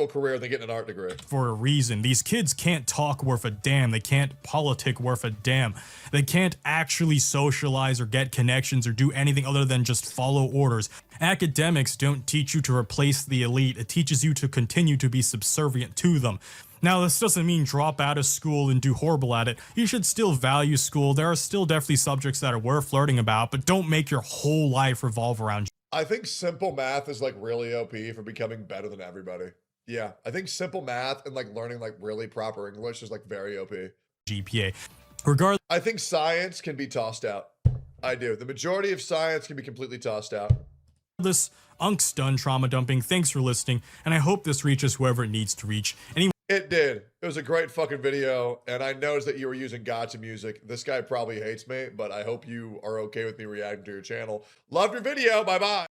career than getting an art degree. For a reason. These kids can't talk worth a damn. They can't politic worth a damn. They can't actually socialize or get connections or do anything other than just follow orders. Academics don't teach you to replace the elite. It teaches you to continue to be subservient to them. Now, this doesn't mean drop out of school and do horrible at it. You should still value school. There are still definitely subjects that are worth learning about, but don't make your whole life revolve around. I think simple math is like really OP for becoming better than everybody. Yeah, I think simple math and like learning like really proper English is like very OP. GPA. Regardless, I think science can be tossed out. I do. The majority of science can be completely tossed out. This Unk's done trauma dumping. Thanks for listening, and I hope this reaches whoever it needs to reach. It did. It was a great fucking video, and I noticed that you were using gotcha music. This guy probably hates me, but I hope you are okay with me reacting to your channel. Loved your video. Bye-bye.